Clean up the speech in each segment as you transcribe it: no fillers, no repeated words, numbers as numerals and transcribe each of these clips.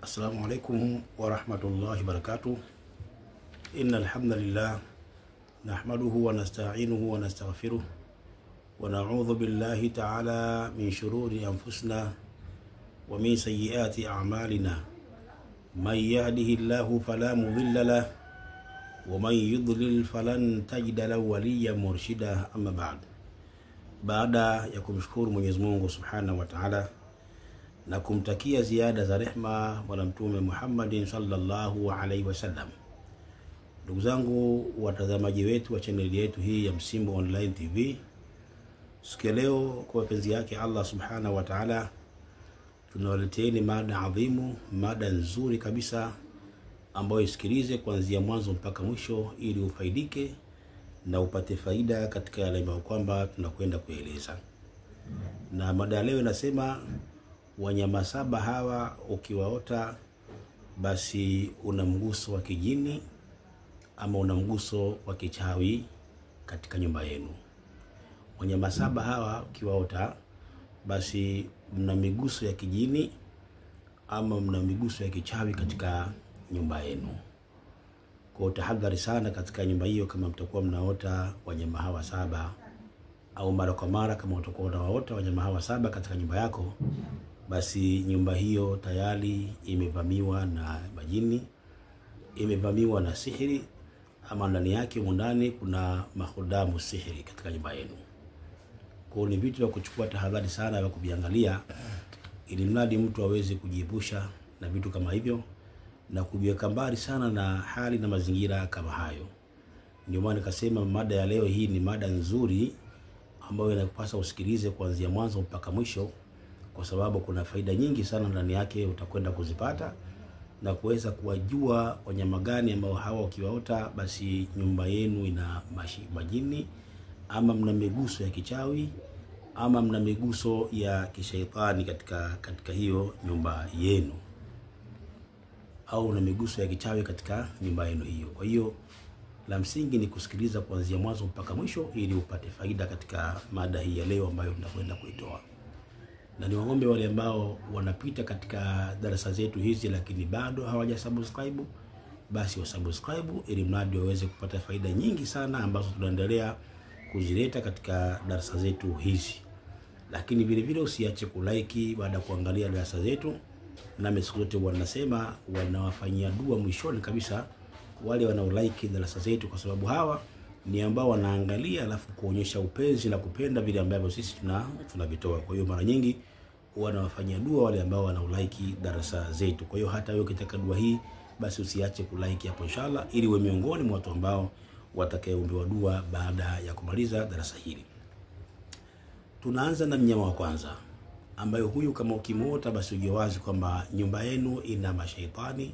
Assalamu alaikum wa rahmatullahi wa barakatuh. Innal hamdalillah nahmaduhu wa nasta'inuhu wa nastaghfiruh wa na'udhu billahi ta'ala min shururi anfusina wa min sayyiati a'malina. Man yahdihillahu fala mudilla lahu wa man yudlil falan tajida lahu waliyyan murshida. Amma ba'd. Baada ya kumshukuru Mwenyezi Mungu Subhanahu wa Ta'ala na kumtakia ziada za rehma bwana Mtume Muhammadin sallallahu alaihi wasallam, ndugu zangu watazamaji wetu wa channel yetu hii ya Msimbo Online TV, siku ya leo kwa mapenzi yake Allah Subhanahu wa Ta'ala tunawaleteeni mada adhimu, mada nzuri kabisa ambayo isikilize kuanzia mwanzo mpaka mwisho ili ufaidike na upate faida katika yale ambayo kwamba tunakwenda kueleza. Na mada leo inasema wanyama saba hawa ukiwaota basi una mguso wa kijini ama una mguso wa kichawi katika nyumba yenu. Wanyama saba hawa ukiwaota basi mna miguso ya kijini ama mna miguso ya kichawi katika nyumba yenu. Kwa tahadhari sana katika nyumba hiyo kama mtakuwa mnaota wanyama hawa saba, au mara kwa mara kama utakuwa unawaota wanyama hawa saba katika nyumba yako, basi nyumba hiyo tayari imevamiwa na majini, imevamiwa na sihiri, ama ndani yake ndani kuna mahudamu sihiri katika nyumba yenu. Kwa ni vitu vya kuchukua tahadhari sana, vya kuviangalia ili mradi mtu aweze kujiepusha na vitu kama hivyo na kujiweka mbali sana na hali na mazingira kama hayo. Ndio maana nikasema mada ya leo hii ni mada nzuri ambayo inakupasa usikilize kuanzia mwanzo mpaka mwisho, kwa sababu kuna faida nyingi sana ndani yake utakwenda kuzipata na kuweza kuwajua wanyama gani ambao hawa ukiwaota basi nyumba yenu ina majini, ama mna miguso ya kichawi, ama mna miguso ya kishaitani katika hiyo nyumba yenu, au na miguso ya kichawi katika nyumba yenu hiyo. Kwa hiyo la msingi ni kusikiliza kuanzia mwanzo mpaka mwisho ili upate faida katika mada hii ya leo ambayo tunakwenda kuitoa. Na niwaombe wale ambao wanapita katika darasa zetu hizi lakini bado hawajasubscribe, basi wasubscribe ili mradi waweze kupata faida nyingi sana ambazo tunaendelea kuzileta katika darasa zetu hizi. Lakini vile vile usiache kulike baada ya kuangalia darasa zetu. Na siku zote wanasema wanawafanyia dua mwishoni kabisa wale wanaolike darasa zetu, kwa sababu hawa ni ambao wanaangalia alafu kuonyesha upenzi na kupenda vile ambavyo sisi tunavitoa. Kwa hiyo mara nyingi wanawafanyia dua wale ambao wanaolike darasa zetu. Kwa hiyo hata wewe ukitaka dua hii basi usiache kulike hapo inshallah, ili uwe miongoni mwa watu ambao watakayeombewa dua baada ya kumaliza darasa hili. Tunaanza na mnyama wa kwanza, ambayo huyu kama ukimuota basi ujue wazi kwamba nyumba yenu ina mashaitani,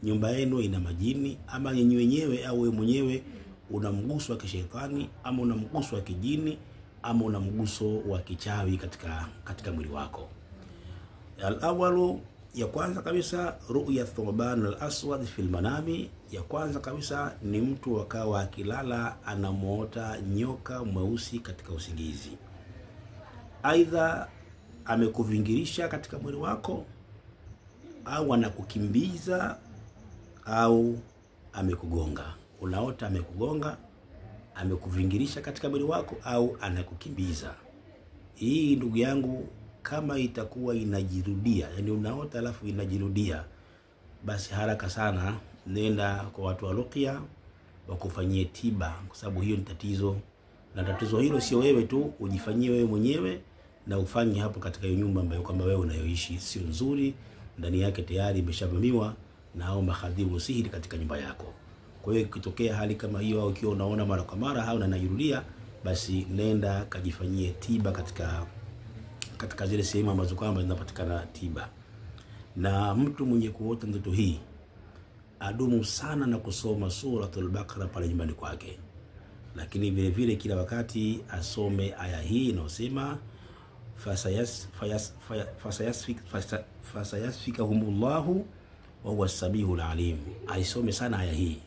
nyumba yenu ina majini, ama nyinyi wenyewe au wewe mwenyewe una mguso wa kishaitani, ama una mguso wa kijini, ama una mguso wa kichawi katika mwili wako. Al-awwalu, ya kwanza kabisa, ru'ya thuban al-aswad fil manami. Ya kwanza kabisa ni mtu akawa akilala anamuota nyoka mweusi katika usingizi. Aidha amekuvingirisha katika mwili wako, au anakukimbiza, au amekugonga. Unaota amekugonga, amekuvingirisha katika mwili wako, au anakukimbiza. Hii ndugu yangu kama itakuwa inajirudia, yani unaota alafu inajirudia, basi haraka sana nenda kwa watu wa ruqya wakufanyie tiba, kwa sababu hiyo ni tatizo. Na tatizo hilo sio wewe tu ujifanyie wewe mwenyewe na ufanye hapo katika hiyo nyumba ambayo kwamba wewe unayoishi sio nzuri, ndani yake tayari imeshavamiwa na hao mahadhibu sihiri katika nyumba yako. Kwa hiyo ikitokea hali kama hiyo, au ukiwa unaona mara kwa mara au unajirudia, basi nenda kajifanyie tiba katika zile sehemu ambazo kwamba zinapatikana tiba. Na mtu mwenye kuota ndoto hii adumu sana na kusoma suratul Baqara pale nyumbani kwake, lakini vile vile kila wakati asome aya hii inayosema fasayasfikahumullahu wa huwa as-sami'ul alim. Aisome sana aya hii,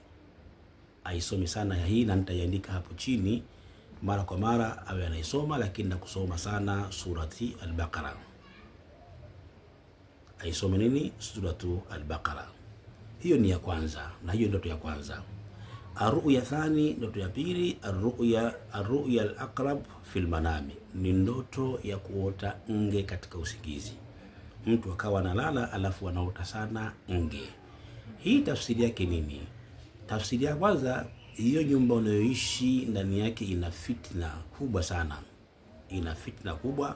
aisome sana aya hii, na nitaiandika hapo chini mara kwa mara awe anaisoma, lakini na kusoma sana surati al-Baqara. aisome nini? Suratu al-Baqara. Hiyo ni ya kwanza, na hiyo ndoto ya kwanza. Arru'ya thani, ndoto ya pili, arru'ya al-aqrab fil manami, ni ndoto ya kuota nge katika usingizi. Mtu akawa analala alafu anaota sana nge. Hii tafsiri yake nini? Tafsiri ya kwanza, hiyo nyumba unayoishi ndani yake ina fitna kubwa sana. Ina fitna kubwa,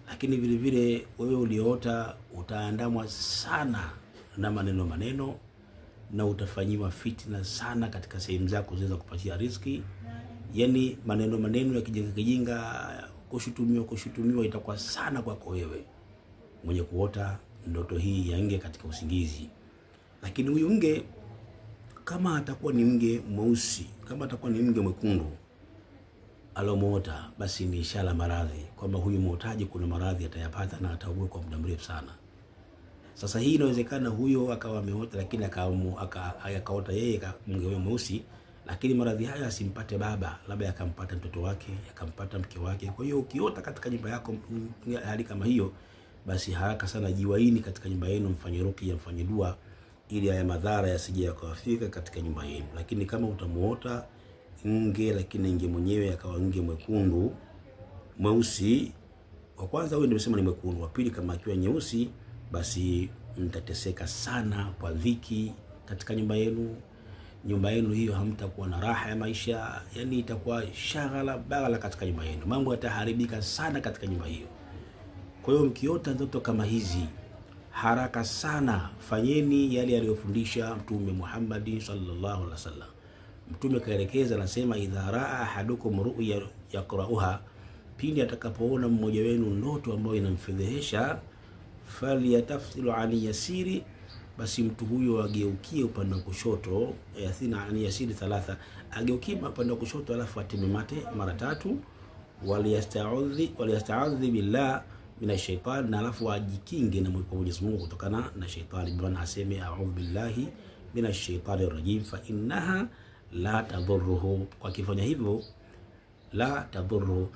lakini vile vile wewe uliota utaandamwa sana na maneno na utafanyiwa fitna sana katika sehemu zako ziweza kupatia riziki. Yani maneno ya kijinga, kushutumiwa itakuwa sana kwako wewe mwenye kuota ndoto hii ya nge katika usingizi. Lakini huyu nge kama atakuwa ni nge mweusi, kama atakuwa ni nge mwekundu alomuota, basi ni ishara maradhi, kwamba huyu muotaji kuna maradhi atayapata na ataugua kwa muda mrefu sana. Sasa hii inawezekana huyo akawa ameota, lakini akaota yeye nge mweusi, lakini maradhi haya asimpate baba, labda yakampata mtoto wake, yakampata mke wake. Kwa hiyo ukiota katika nyumba yako hali kama hiyo, basi haraka sana jiwaini katika nyumba yenu, mfanye ruqya, mfanye dua, ili haya madhara yasije yakawafika katika nyumba yenu. Lakini kama utamuota nge, lakini nge mwenyewe akawa nge mwekundu mweusi, wa kwanza huyo nimesema ni mwekundu, wa pili kama akiwa nyeusi, basi mtateseka sana kwa dhiki katika nyumba yenu. Nyumba yenu hiyo hamtakuwa na raha ya maisha, yani itakuwa shaghala baghala katika nyumba yenu. Mambo yataharibika sana katika nyumba hiyo. Kwa hiyo mkiota ndoto kama hizi, haraka sana fanyeni yale aliyofundisha Mtume Muhammad sallallahu alaihi wasallam. Mtume kaelekeza, anasema idha raa ahadukum ru'ya yaqra'uha, pindi atakapoona mmoja wenu ndoto ambayo inamfedhehesha, falyatafsilu an yasiri, basi mtu huyo ageukie upande wa kushoto, yathina an yasiri thalatha, ageukie upande wa kushoto alafu ateme mate mara 3, waliyasta'adhi billah minash shaitan, na alafu ajikinge na Mwenyezi Mungu kutokana na shaitani. Bwana aseme a'udhu billahi minash shaitani rajim, fa innaha la tadhurruhu, kwa kifanya hivyo la tadhurru,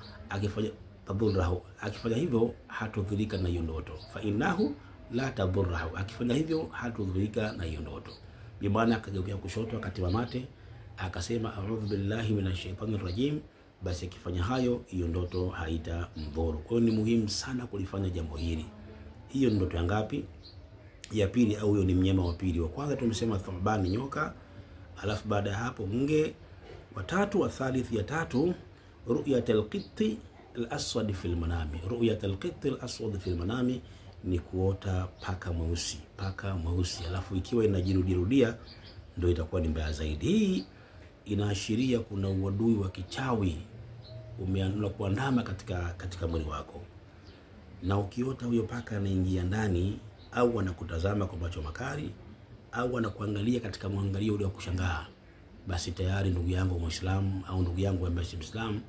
akifanya hivyo hatudhurika na hiyo ndoto. Fa innahu la tadhurruhu, akifanya hivyo hatudhurika na hiyo ndoto. Bwana akageukia kushoto akatema mate akasema a'udhu billahi minash shaitani rajim, basi akifanya hayo hiyo ndoto haitamdhuru. Kwa hiyo ni muhimu sana kulifanya jambo hili. Hiyo ndoto ya ngapi? Ya pili, au hiyo ni mnyama wa pili. Wa kwanza tumesema thubani, nyoka, alafu baada ya hapo nge. Wa tatu, wa thalith, ya tatu, ru'yatul qitti al-aswad fil manami. Ru'yatul qitti al-aswad fil manami ni kuota paka mweusi, alafu ikiwa inajirudia ndio itakuwa ni mbaya zaidi. Hii inaashiria kuna uadui wa kichawi umeanza kuandama katika mwili wako. Na ukiota huyo paka anaingia ndani, au anakutazama kwa macho makali, au anakuangalia katika mwangalio ule wa kushangaa, basi tayari ndugu yangu Muislamu au ndugu yangu ambaye si Muislamu,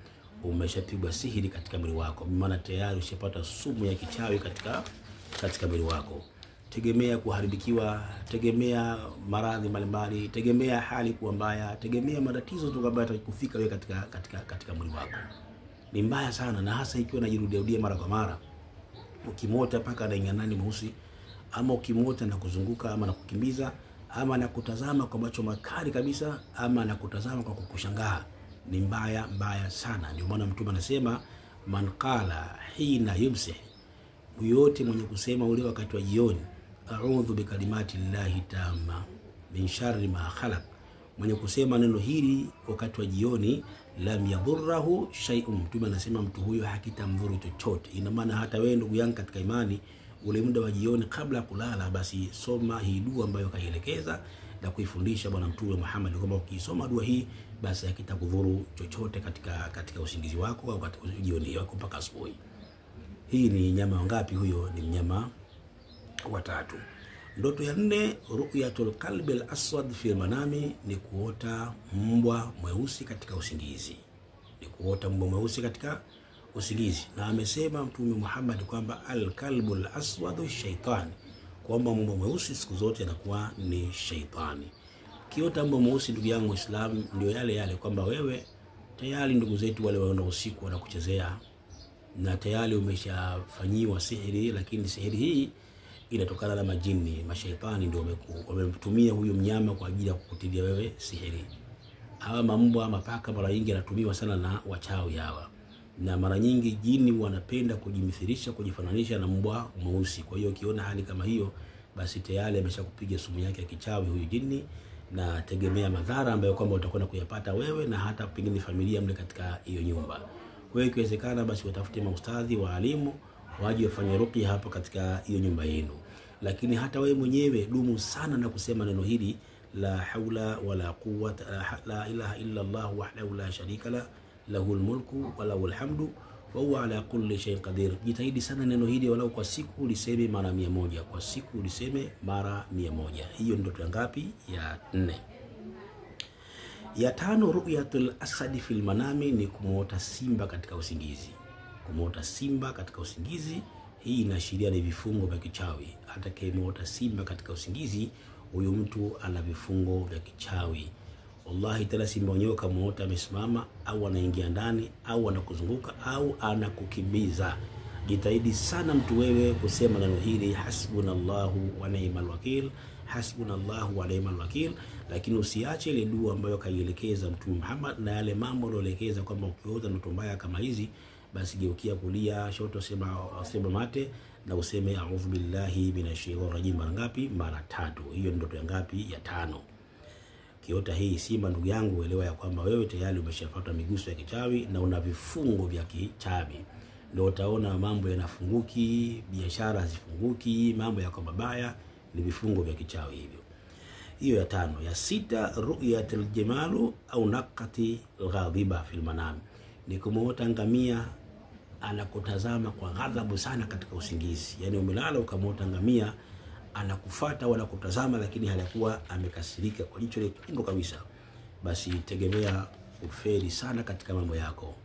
umeshapigwa sihiri katika mwili wako. Maana tayari ushapata sumu ya kichawi katika mwili wako. Tegemea kuharibikiwa, tegemea maradhi mbalimbali, tegemea hali kuwa mbaya, tegemea matatizo tu ambayo yatakufika wewe katika mwili wako. Ni mbaya sana, na hasa ikiwa unajirudia mara kwa mara. Ukimota paka anaingia ndani mweusi, ama ukimota na kuzunguka, ama na kukimbiza, ama na kutazama kwa macho makali kabisa, ama na kutazama kwa kukushangaa, ni mbaya sana. Ndio maana Mtume anasema man qala hina yumsih, yote mwenye kusema ule wakati wa jioni, a'udhu bikalimati llahi tamma min sharri ma khalaq, mwenye kusema neno hili wakati wa jioni, lam yadhurruhu shay'un, Mtume anasema mtu huyo hakitamdhuru chochote. Ina maana hata wewe ndugu yangu katika imani, ule muda wa jioni kabla ya kulala, basi soma hii dua ambayo kaelekeza na kuifundisha Bwana Mtume Muhammad, kwamba ukisoma dua hii basi hakitakudhuru chochote katika usingizi wako au katika jioni yako mpaka asubuhi. Hii ni mnyama wangapi huyo? Ni mnyama wa tatu. Ndoto ya 4, ru'yatul qalbi al-aswad fi manami, ni kuota mbwa mweusi katika usingizi. Ni kuota mbwa mweusi katika usingizi. Na amesema Mtume Muhammad kwamba al-qalbu al-aswad shaytan, kwamba mbwa mweusi siku zote anakuwa ni shaitani. Kiota mbwa mweusi ndugu yangu Muislamu, ndio yale kwamba wewe tayari ndugu zetu wale waona usiku wanakuchezea, na tayari umeshafanyiwa sihiri, lakini sihiri hii inatokana na majini, mashaitani ndio wamemtumia huyu mnyama kwa ajili ya kukutilia wewe sihiri. Hawa mambwa mapaka mara nyingi yanatumiwa sana na wachawi hawa. Na mara nyingi jini wanapenda kujimithilisha, kujifananisha na mbwa mweusi. Kwa hiyo ukiona hali kama hiyo, basi tayari ameshakupiga sumu yake ya kichawi huyu jini, na tegemea madhara ambayo kwamba utakwenda kuyapata wewe na hata pengine familia mle katika hiyo nyumba. Kwa hiyo ikiwezekana basi watafute maustadhi, waalimu waje wafanye ruqya hapa katika hiyo nyumba yenu. Lakini hata wewe mwenyewe dumu sana na kusema neno hili, la haula wala quwwata la ilaha illa Allah wahdahu la sharika la lahul mulku wa lahul hamdu wa huwa ala kulli shay'in qadir. Jitahidi sana neno hili walau kwa siku liseme mara 100, kwa siku liseme mara 100. Hiyo ndoto ya ngapi? Ya 4. Ya 5, ru'yatul asadi fil manami, ni kumuota simba katika usingizi. Kumuota simba katika usingizi, hii inaashiria ni vifungo vya kichawi. Atakayemuota simba katika usingizi, huyu mtu ana vifungo vya kichawi. Wallahi tala, simba wenyewe kamuota amesimama au anaingia ndani au anakuzunguka au anakukimbiza, jitahidi sana mtu wewe kusema neno hili, hasbunallahu wa ni'mal wakil, hasbunallahu wa ni'mal wakil. Lakini usiache ile dua ambayo kaielekeza Mtume Muhammad na yale mambo aliyoelekeza kwamba ukiota ndoto mbaya kama hizi, basi geukia kulia, shoto sema mate na useme a'udhu billahi minashaitanir rajim mara ngapi? Mara 3. Hiyo ndoto ya ngapi? Ya 5. Kiota hii simba, ndugu yangu, elewa ya kwamba wewe tayari umeshapata miguso ya kichawi na una vifungo vya kichawi. Ndio utaona mambo yanafunguki, biashara hazifunguki, mambo yako mabaya, ni vifungo vya kichawi hivyo. Hiyo ya 5. Ya 6, ru'yatul jamalu au naqati ghadhiba fil manam, ni kumuota ngamia anakutazama kwa ghadhabu sana katika usingizi. Yani umelala ukamuota ngamia anakufuata wala kutazama, lakini halikuwa amekasirika kwa jicho lekundu kabisa, basi tegemea kufeli sana katika mambo yako.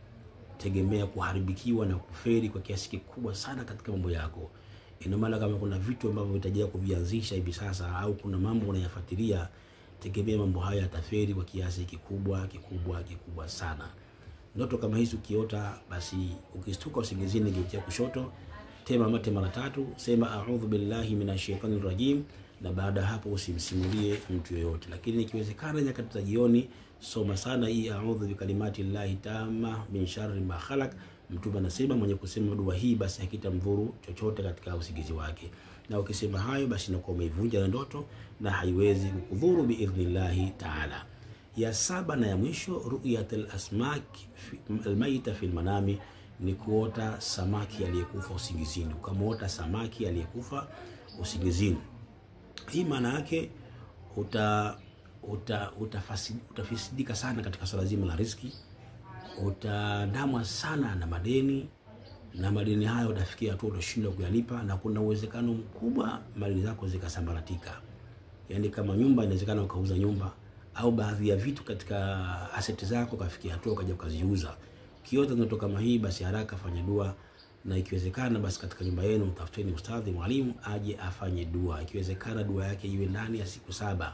Tegemea kuharibikiwa na kufeli kwa kiasi kikubwa sana katika mambo yako. Ina maana kama kuna vitu ambavyo unahitajia kuvianzisha hivi sasa au kuna mambo unayafuatilia, tegemea mambo haya yatafeli kwa kiasi kikubwa sana. Ndoto kama hizi ukiota, basi ukistuka usingizini, geukia kushoto, tema mate mara 3, sema a'udhu billahi minashaitanir rajim, na baada hapo usimsimulie mtu yoyote. Lakini ikiwezekana nyakati za jioni, soma sana hii a'udhu bikalimati llahi tamma min sharri ma khalaq. Mtume anasema mwenye kusema dua hii basi hakitamdhuru chochote katika usingizi wake, na ukisema hayo basi inakuwa umeivunja na ndoto na haiwezi kukudhuru biidhnillahi taala. Ya 7 na ya mwisho, ru'yatul asmak almayta fil manami, ni kuota samaki aliyekufa usingizini. Ukamuota samaki aliyekufa usingizini, hii maana yake utafasidika sana katika swala zima la riziki, utandamwa sana na madeni, na madeni hayo utafikia tu utashindwa kuyalipa, na kuna uwezekano mkubwa mali zako zikasambaratika. Yani kama nyumba, inawezekana ukauza nyumba au baadhi ya vitu katika asset zako kafikia hatua ukaja ukaziuza. Kiota ndoto kama hii, basi haraka fanya dua, na ikiwezekana basi katika nyumba yenu mtafuteni ustadhi, mwalimu aje afanye dua. Ikiwezekana dua yake iwe ndani ya siku 7,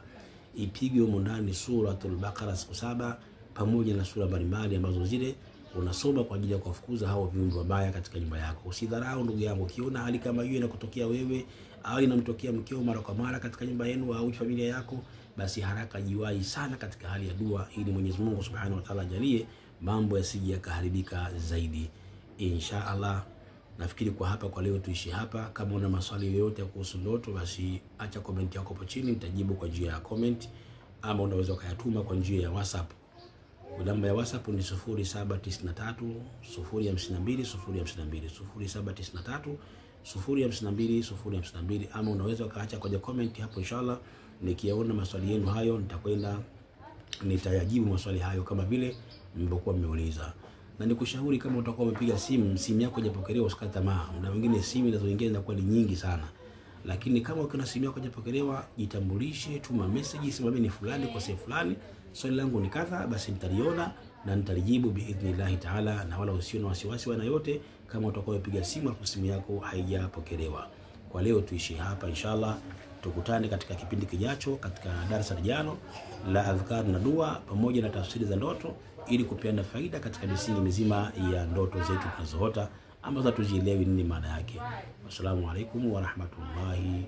ipigwe humo ndani suratul Baqara siku 7 pamoja na sura mbalimbali ambazo zile unasoma kwa ajili ya kufukuza hao viumbe wabaya katika nyumba yako. Usidharau ndugu yangu, ukiona hali kama hiyo inakutokea wewe au inamtokea mkeo mara kwa mara katika nyumba yenu au familia yako, basi haraka jiwahi sana katika hali ya dua, ili Mwenyezi Mungu Subhanahu wa Ta'ala ajalie mambo yasije yakaharibika zaidi insha Allah. Nafikiri kwa hapa kwa leo tuishi hapa. Kama una maswali yoyote kuhusu ndoto, basi acha comment yako hapo chini, nitajibu kwa njia ya comment, ama unaweza kuyatuma kwa njia ya WhatsApp. Namba ya WhatsApp ni 0793 052 052 0793 052 052, ama unaweza ukaacha kwenye comment hapo. Inshallah nikiona maswali yenu hayo nitayajibu maswali hayo kama vile mlivyokuwa mmeuliza. Na nikushauri kama utakuwa umepiga simu yako hajapokelewa, usikate tamaa. Na wengine simu zinazoingia zinakuwa ni nyingi sana, lakini kama ukiona simu yako hajapokelewa, jitambulishe, tuma message, sema mimi ni fulani kwa sehemu fulani, swali langu ni kadha, basi nitaliona na nitalijibu biidhnillahi taala, na wala usio na wasiwasi wana yote kama utakuwa umepiga simu na simu yako haijapokelewa. Kwa leo tuishi hapa inshallah, tukutane katika kipindi kijacho katika darasa lijalo la adhkar na dua pamoja na tafsiri za ndoto, ili kupeana faida katika misingi mizima ya ndoto zetu tunazoota. ambazo hatuzielewi nini maana yake. Wassalamu alaikum wa rahmatullahi